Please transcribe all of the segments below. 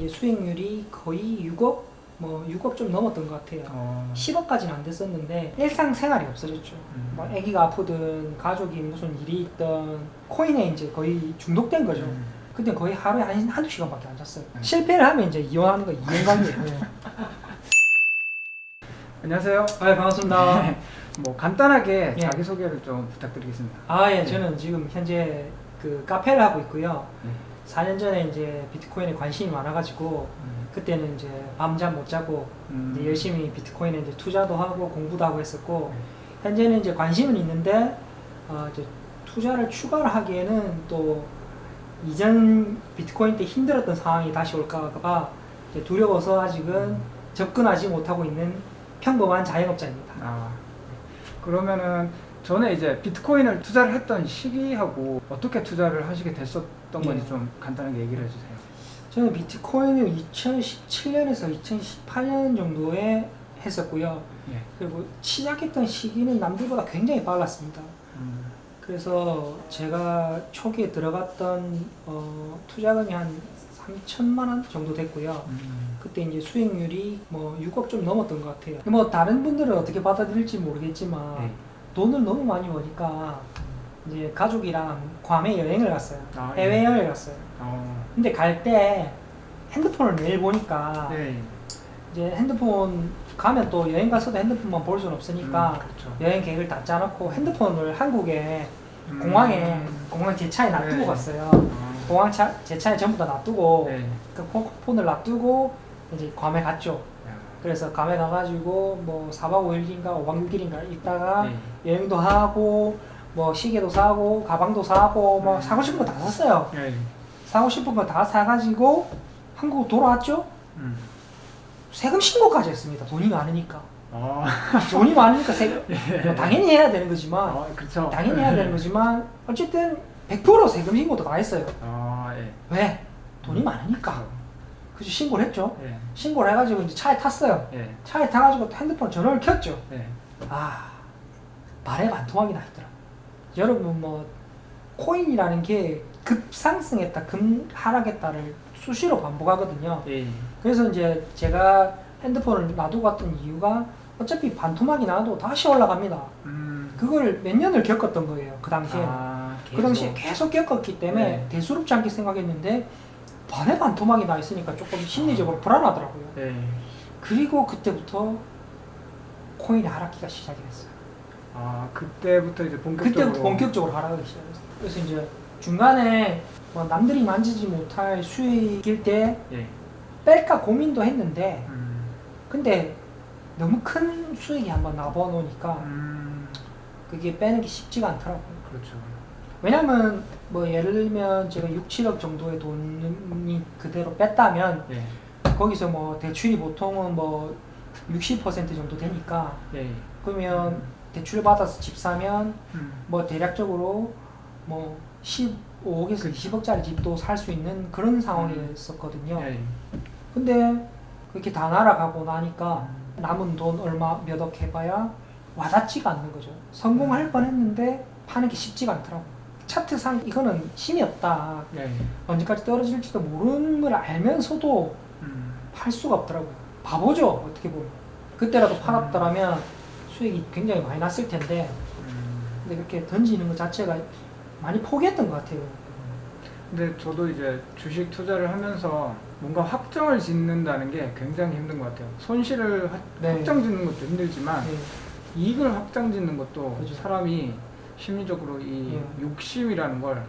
이제 수익률이 거의 6억, 뭐 6억 좀 넘었던 것 같아요. 10억까지는 안 됐었는데 일상생활이 없어졌죠. 뭐 아기가 아프든 가족이 무슨 일이 있든 코인에 이제 거의 중독된 거죠. 그때 거의 하루에 한두 시간밖에 안 잤어요. 실패를 하면 이제 이혼하는 거 이혼관계예요. 안녕하세요. 반갑습니다. 뭐 간단하게 예. 자기소개를 좀 부탁드리겠습니다. 예, 저는 지금 현재 그 카페를 하고 있고요. 4년 전에 이제 비트코인에 관심이 많아가지고 그때는 이제 밤잠 못 자고 이제 열심히 비트코인에 이제 투자도 하고 공부도 하고 했었고 현재는 이제 관심은 있는데 이제 투자를 추가를 하기에는 또 이전 비트코인 때 힘들었던 상황이 다시 올까봐 이제 두려워서 아직은 접근하지 못하고 있는 평범한 자영업자입니다. 그러면은 전에 이제 비트코인을 투자를 했던 시기하고 어떻게 투자를 하시게 됐었던 건지 좀 간단하게 얘기를 해주세요. 저는 비트코인을 2017년에서 2018년 정도에 했었고요. 예. 그리고 시작했던 시기는 남들보다 굉장히 빨랐습니다. 그래서 제가 초기에 들어갔던 투자금이 한 3천만 원 정도 됐고요. 그때 이제 수익률이 뭐 6억 좀 넘었던 것 같아요. 뭐 다른 분들은 어떻게 받아들일지 모르겠지만 네. 돈을 너무 많이 버니까 이제 가족이랑 괌에 여행을 갔어요. 예. 해외여행을 갔어요. 근데 갈 때 핸드폰을 매일 보니까 네. 이제 핸드폰 가면 또 여행 가서도 핸드폰만 볼 수는 없으니까 그렇죠. 여행 계획을 다 짜놓고 핸드폰을 한국에 공항에 공항 제 차에 놔두고 네. 갔어요. 제 차에 전부 다 놔두고 네. 그 폰을 놔두고 이제 괌에 갔죠. 그래서 괌에 가가지고 뭐 4박 5일인가 5박 6일인가 있다가 네. 여행도 하고 뭐 시계도 사고 가방도 사고 뭐 사고 싶은 거 다 샀어요. 네. 사고 싶은 거 다 사가지고 한국 돌아왔죠. 세금 신고까지 했습니다. 돈이 많으니까. 돈이 많으니까 세금 뭐 당연히 해야 되는 거지만 그렇죠. 당연히 해야 되는 거지만 어쨌든 100% 세금 신고도 다 했어요. 예. 왜? 돈이 많으니까. 그래서 신고를 했죠. 예. 신고를 해가지고 이제 차에 탔어요. 예. 차에 타가지고 핸드폰 전원을 켰죠. 예. 말에 반토막이 나 있더라. 여러분 뭐 코인이라는 게 급상승했다, 급하락했다를 수시로 반복하거든요. 예. 그래서 이제 제가 핸드폰을 놔두고 갔던 이유가 어차피 반토막이 나도 다시 올라갑니다. 그걸 몇 년을 겪었던 거예요. 그 당시에. 그 당시에 계속 겪었기 때문에 네. 대수롭지 않게 생각했는데 반에 반토막이 나 있으니까 조금 심리적으로 불안하더라고요. 예. 그리고 그때부터 코인의 하락기가 시작이 됐어요. 그때부터 이제 본격적으로. 그때부터 본격적으로 하락하기 시작했어요. 그래서 이제 중간에 뭐 남들이 만지지 못할 수익일 때 예. 뺄까 고민도 했는데 근데 너무 큰 수익이 한번 나와 놓으니까 그게 빼는 게 쉽지가 않더라고요. 그렇죠. 왜냐면 뭐 예를 들면 제가 6, 7억 정도의 돈이 그대로 뺐다면 예. 거기서 뭐 대출이 보통은 뭐 60% 정도 되니까 예. 그러면 대출 받아서 집 사면 뭐 대략적으로 뭐 15억에서 20억짜리 집도 살 수 있는 그런 상황이었었거든요. 예. 근데 그렇게 다 날아가고 나니까 남은 돈 얼마 몇 억 해봐야 와닿지가 않는 거죠. 성공할 뻔했는데 파는 게 쉽지가 않더라고요. 차트상 이거는 힘이 없다. 예. 언제까지 떨어질지도 모르는 걸 알면서도 팔 수가 없더라고요. 바보죠, 어떻게 보면. 그때라도 팔았더라면 수익이 굉장히 많이 났을 텐데 근데 그렇게 던지는 것 자체가 많이 포기했던 것 같아요. 근데 저도 이제 주식 투자를 하면서 뭔가 확정을 짓는다는 게 굉장히 힘든 것 같아요. 손실을 네. 확정 짓는 것도 힘들지만 네. 이익을 확정 짓는 것도 그렇죠. 사람이 심리적으로 이 네. 욕심이라는 걸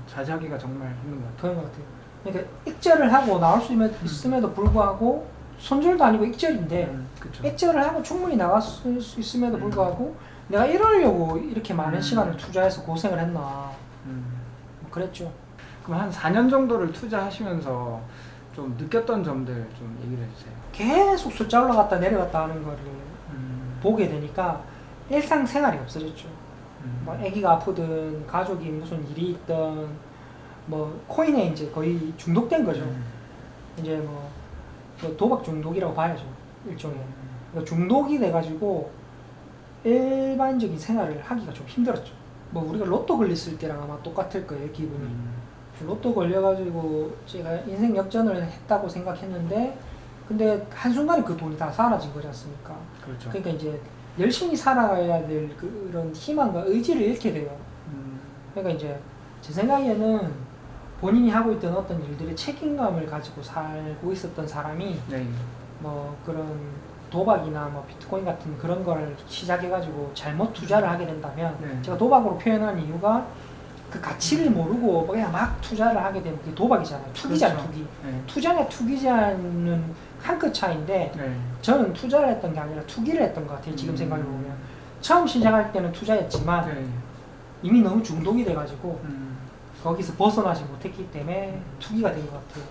자제하기가 정말 힘든 것 같아요. 그런 것 같아요. 그러니까 익절을 하고 나올 수 있음에도 불구하고 손절도 아니고 익절인데 그렇죠. 익절을 하고 충분히 나갈 수 있음에도 불구하고 내가 이러려고 이렇게 많은 시간을 투자해서 고생을 했나 뭐 그랬죠. 그럼 한 4년 정도를 투자하시면서 좀 느꼈던 점들 좀 얘기를 해주세요. 계속 숫자 올라갔다 내려갔다 하는 거를 보게 되니까 일상생활이 없어졌죠. 뭐 아기가 아프든 가족이 무슨 일이 있든 뭐 코인에 이제 거의 중독된 거죠. 이제 뭐 도박 중독이라고 봐야죠. 일종의. 그러니까 중독이 돼가지고 일반적인 생활을 하기가 좀 힘들었죠. 뭐 우리가 로또 걸렸을 때랑 아마 똑같을 거예요, 기분이. 로또 걸려가지고 제가 인생 역전을 했다고 생각했는데 근데 한순간에 그 돈이 다 사라진 거지 않습니까? 그렇죠. 그러니까 이제 열심히 살아야 될 그런 희망과 의지를 잃게 돼요. 그러니까 이제 제 생각에는 본인이 하고 있던 어떤 일들의 책임감을 가지고 살고 있었던 사람이 네. 뭐 그런 도박이나 뭐 비트코인 같은 그런 걸 시작해가지고 잘못 투자를 하게 된다면 네. 제가 도박으로 표현한 이유가 그 가치를 모르고 그냥 막 투자를 하게 되면 그게 도박이잖아요. 투기잖아요. 그렇죠. 투기. 네. 투자냐 투기자는 한 끗 차이인데 네. 저는 투자를 했던 게 아니라 투기를 했던 것 같아요. 지금 생각해보면. 처음 시작할 때는 투자했지만 네. 이미 너무 중독이 돼가지고 거기서 벗어나지 못했기 때문에 투기가 된 것 같아요.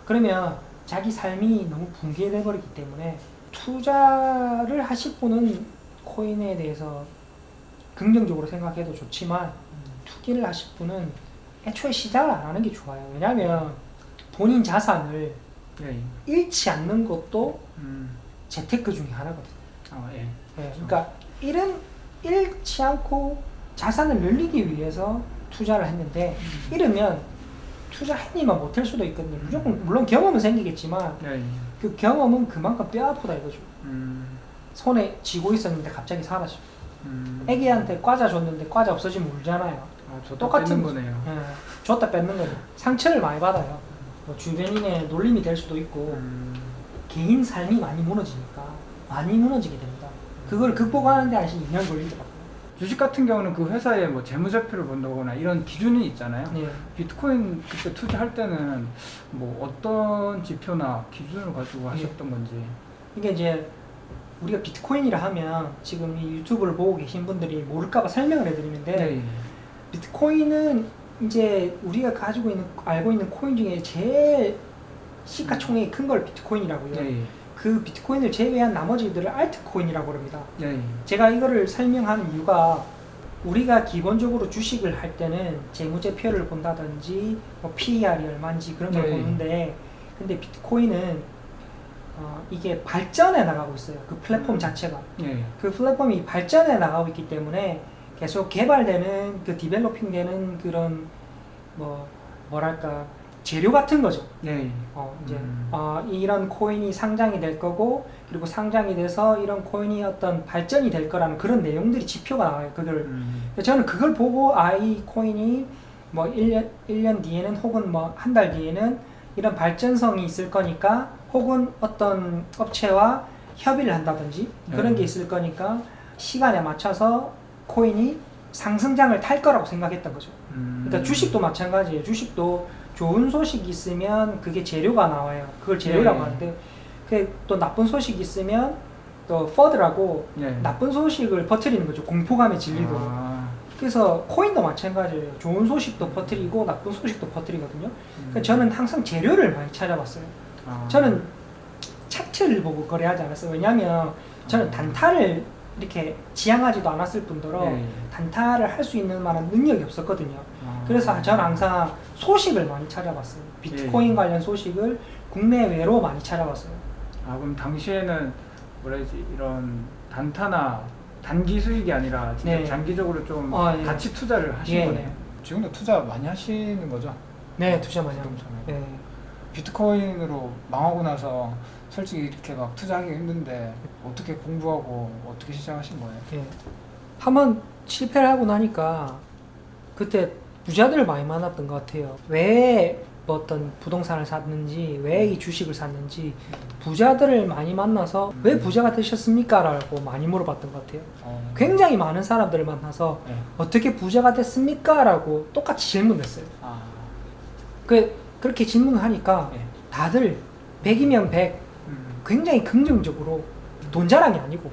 그러면 자기 삶이 너무 붕괴돼 버리기 때문에 투자를 하실 분은 코인에 대해서 긍정적으로 생각해도 좋지만 투기를 하실 분은 애초에 시작을 안 하는 게 좋아요. 왜냐하면 본인 자산을 네. 잃지 않는 것도 재테크 중에 하나거든요. 예. 네, 그러니까 잃지 않고 자산을 늘리기 위해서 투자를 했는데 잃으면 투자했니만 못할 수도 있거든요. 무조건 물론 경험은 생기겠지만 네. 그 경험은 그만큼 뼈 아프다 이거죠. 손에 쥐고 있었는데 갑자기 사라져. 애기한테 과자 줬는데 과자 없어지면 울잖아요. 아, 똑같은 거네요. 예, 줬다 뺏는 거죠. 상처를 많이 받아요. 뭐 주변인의 놀림이 될 수도 있고 개인 삶이 많이 무너지니까 많이 무너지게 됩니다. 그걸 극복하는데 한 2년 걸리더라고요. 주식 같은 경우는 그 회사의 뭐 재무제표를 본다거나 이런 기준이 있잖아요. 네. 비트코인 그때 투자할 때는 뭐 어떤 지표나 기준을 가지고 하셨던 건지. 이게 이제 우리가 비트코인이라 하면 지금 이 유튜브를 보고 계신 분들이 모를까봐 설명을 해드리는데 네. 비트코인은 이제 우리가 가지고 있는 알고 있는 코인 중에 제일 시가총액이 큰 걸 비트코인이라고요. 네. 그 비트코인을 제외한 나머지들을 알트코인이라고 합니다. 네. 제가 이거를 설명하는 이유가 우리가 기본적으로 주식을 할 때는 재무제표를 본다든지 뭐 PER이 얼마인지 그런 걸 네. 보는데 근데 비트코인은 이게 발전해 나가고 있어요. 그 플랫폼 자체가. 네. 그 플랫폼이 발전해 나가고 있기 때문에 계속 개발되는 그 디벨로핑되는 그런 뭐랄까 재료 같은 거죠. 네. 이제 이런 코인이 상장이 될 거고 그리고 상장이 돼서 이런 코인이 어떤 발전이 될 거라는 그런 내용들이 지표가 나와요. 그걸 저는 그걸 보고 이 코인이 뭐 1년 뒤에는 혹은 뭐 한 달 뒤에는 이런 발전성이 있을 거니까 혹은 어떤 업체와 협의를 한다든지 그런 게 있을 거니까 시간에 맞춰서 코인이 상승장을 탈 거라고 생각했던 거죠. 그러니까 주식도 마찬가지예요. 주식도 좋은 소식이 있으면 그게 재료가 나와요. 그걸 재료라고 하는데 또 나쁜 소식이 있으면 또 퍼드라고 나쁜 소식을 퍼뜨리는 거죠. 공포감에 질리도록. 그래서 코인도 마찬가지예요. 좋은 소식도 퍼뜨리고 나쁜 소식도 퍼뜨리거든요. 그러니까 저는 항상 재료를 많이 찾아봤어요. 저는 차트를 보고 거래하지 않았어요. 왜냐하면 저는 단타를 이렇게 지향하지도 않았을 뿐더러 단타를 할 수 있는 만한 능력이 없었거든요. 그래서 저는 항상 소식을 많이 찾아봤어요. 비트코인 관련 소식을 국내외로 많이 찾아봤어요. 그럼 당시에는 뭐라 해야지 이런 단타나 단기 수익이 아니라 진짜 장기적으로 좀 같이 투자를 하신 거네요. 지금도 투자 많이 하시는 거죠? 네, 투자 많이 합니다. 비트코인으로 망하고 나서 솔직히 이렇게 막 투자하기 힘든데 어떻게 공부하고 어떻게 시작하신 거예요? 한번 실패를 하고 나니까 그때 부자들 많이 만났던 것 같아요. 왜 어떤 부동산을 샀는지 왜 이 주식을 샀는지 부자들을 많이 만나서 왜 부자가 되셨습니까? 라고 많이 물어봤던 것 같아요. 굉장히 많은 사람들을 만나서 어떻게 부자가 됐습니까? 라고 똑같이 질문했어요. 그렇게 질문을 하니까 다들 100이면 100 굉장히 긍정적으로 돈 자랑이 아니고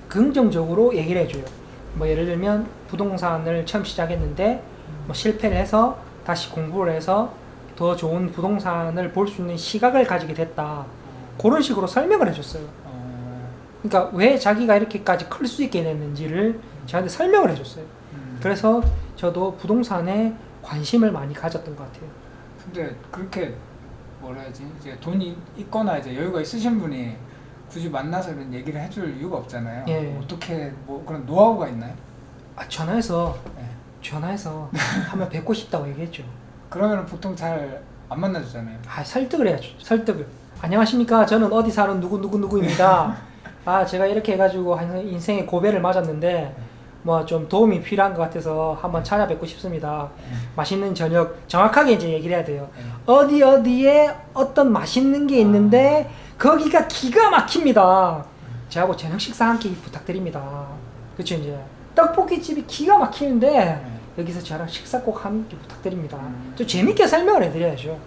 긍정적으로 얘기를 해줘요. 뭐 예를 들면 부동산을 처음 시작했는데 뭐 실패를 해서 다시 공부를 해서 더 좋은 부동산을 볼 수 있는 시각을 가지게 됐다. 그런 식으로 설명을 해줬어요. 그러니까 왜 자기가 이렇게까지 클 수 있게 됐는지를 저한테 설명을 해줬어요. 그래서 저도 부동산에 관심을 많이 가졌던 것 같아요. 근데 그렇게 뭐라 해야지 이제 돈이 있거나 이제 여유가 있으신 분이 굳이 만나서 이런 얘기를 해줄 이유가 없잖아요. 어떻게 뭐 그런 노하우가 있나요? 전화해서 한번 뵙고 싶다고 얘기했죠. 그러면 보통 잘 안 만나주잖아요. 설득을 해야죠. 설득을. 안녕하십니까. 저는 어디 사는 누구누구누구입니다. 제가 이렇게 해가지고 인생의 고배를 맞았는데 뭐 좀 도움이 필요한 것 같아서 한번 찾아뵙고 싶습니다. 맛있는 저녁 정확하게 이제 얘기를 해야 돼요. 어디에 어떤 맛있는 게 있는데 거기가 기가 막힙니다. 저하고 저녁 식사 한 끼 부탁드립니다. 그렇죠. 이제 떡볶이집이 기가 막히는데 여기서 저랑 식사 꼭 한 끼 부탁드립니다. 좀 재밌게 설명을 해드려야죠.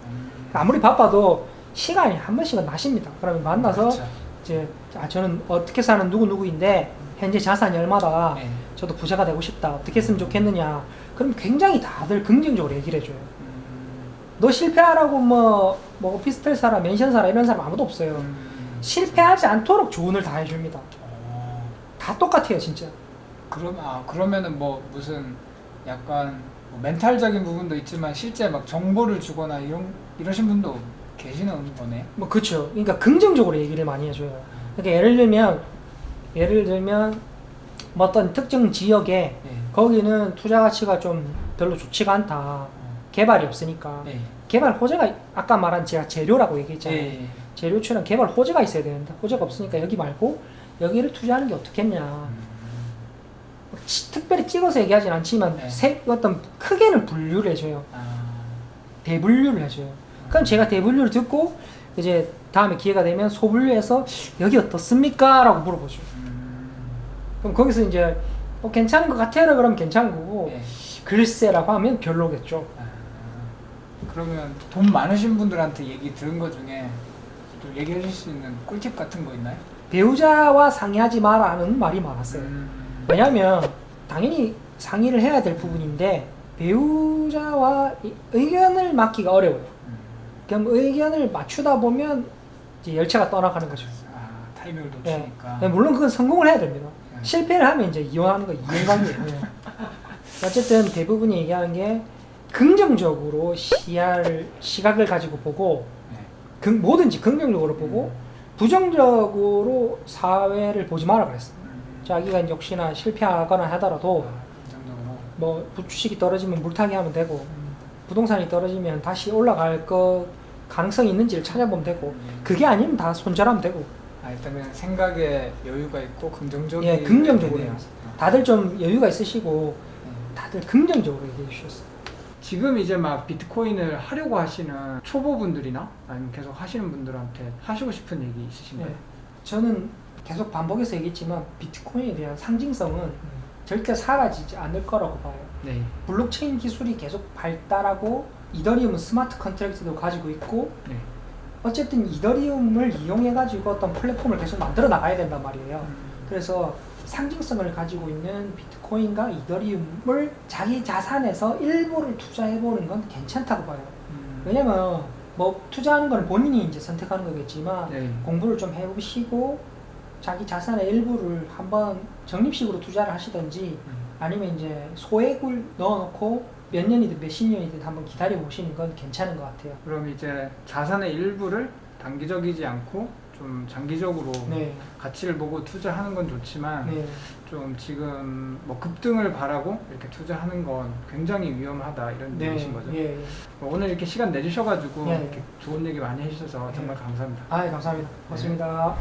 아무리 바빠도 시간이 한 번씩은 나십니다. 그러면 만나서 그렇죠. 이제 저는 어떻게 사는 누구누구인데 현재 자산이 얼마다. 저도 부자가 되고 싶다. 어떻게 했으면 좋겠느냐. 그럼 굉장히 다들 긍정적으로 얘기를 해줘요. 너 실패하라고 뭐 오피스텔 사라, 맨션 사라 이런 사람 아무도 없어요. 실패하지 않도록 조언을 다 해줍니다. 다 똑같아요, 진짜. 그러면은 뭐 무슨 약간 뭐 멘탈적인 부분도 있지만 실제 막 정보를 주거나 이러신 분도 계시는 거네. 뭐 그렇죠. 그러니까 긍정적으로 얘기를 많이 해줘요. 그러니까 예를 들면 뭐 어떤 특정 지역에 거기는 투자 가치가 좀 별로 좋지가 않다. 개발이 없으니까. 개발 호재가 아까 말한 제가 재료라고 얘기했잖아요. 재료처럼 개발 호재가 있어야 되는데 호재가 없으니까 여기 말고 여기를 투자하는 게 어떻겠냐. 특별히 찍어서 얘기하진 않지만 어떤 크게는 분류를 해줘요. 대분류를 해줘요. 그럼 제가 대분류를 듣고 이제 다음에 기회가 되면 소분류해서 여기 어떻습니까? 라고 물어보죠. 그럼 거기서 이제 괜찮은 것 같아요. 그러면 괜찮은 거고 글쎄라고 하면 별로겠죠. 그러면 돈 많으신 분들한테 얘기 들은 것 중에 좀 얘기해 주실 수 있는 꿀팁 같은 거 있나요? 배우자와 상의하지 마라는 말이 많았어요. 왜냐하면 당연히 상의를 해야 될 부분인데 배우자와 의견을 맞기가 어려워요. 그럼 의견을 맞추다 보면 이제 열차가 떠나가는 거죠. 타이밍을 놓치니까. 물론 그건 성공을 해야 됩니다. 실패를 하면 이제 이혼하는 거 이혼관계예요. 어쨌든 대부분이 얘기하는 게 긍정적으로 시각을 가지고 보고 뭐든지 긍정적으로 보고 부정적으로 사회를 보지 마라 그랬어요. 자기가 역시나 실패하거나 하더라도 뭐 주식이 떨어지면 물타기 하면 되고 부동산이 떨어지면 다시 올라갈 거 가능성이 있는지를 찾아보면 되고 그게 아니면 다 손절하면 되고. 일단은 생각에 여유가 있고 긍정적인. 긍정적으로 해요. 다들 좀 여유가 있으시고 다들 긍정적으로 얘기해 주셨어요. 지금 이제 막 비트코인을 하려고 하시는 초보분들이나 아니면 계속 하시는 분들한테 하시고 싶은 얘기 있으신가요? 저는 계속 반복해서 얘기했지만 비트코인에 대한 상징성은 절대 사라지지 않을 거라고 봐요. 블록체인 기술이 계속 발달하고 이더리움은 스마트 컨트랙트도 가지고 있고 어쨌든 이더리움을 이용해가지고 어떤 플랫폼을 계속 만들어 나가야 된단 말이에요. 그래서 상징성을 가지고 있는 비트코인과 이더리움을 자기 자산에서 일부를 투자해보는 건 괜찮다고 봐요. 왜냐면 뭐 투자하는 건 본인이 이제 선택하는 거겠지만 공부를 좀 해보시고 자기 자산의 일부를 한번 적립식으로 투자를 하시든지 아니면 이제 소액을 넣어놓고 몇 년이든 몇십 년이든 한번 기다려 보시는 건 괜찮은 것 같아요. 그럼 이제 자산의 일부를 단기적이지 않고 좀 장기적으로 가치를 보고 투자하는 건 좋지만 좀 지금 뭐 급등을 바라고 이렇게 투자하는 건 굉장히 위험하다 이런 얘기신 거죠? 오늘 이렇게 시간 내주셔가지고 이렇게 좋은 얘기 많이 해주셔서 정말 감사합니다. 감사합니다. 고맙습니다.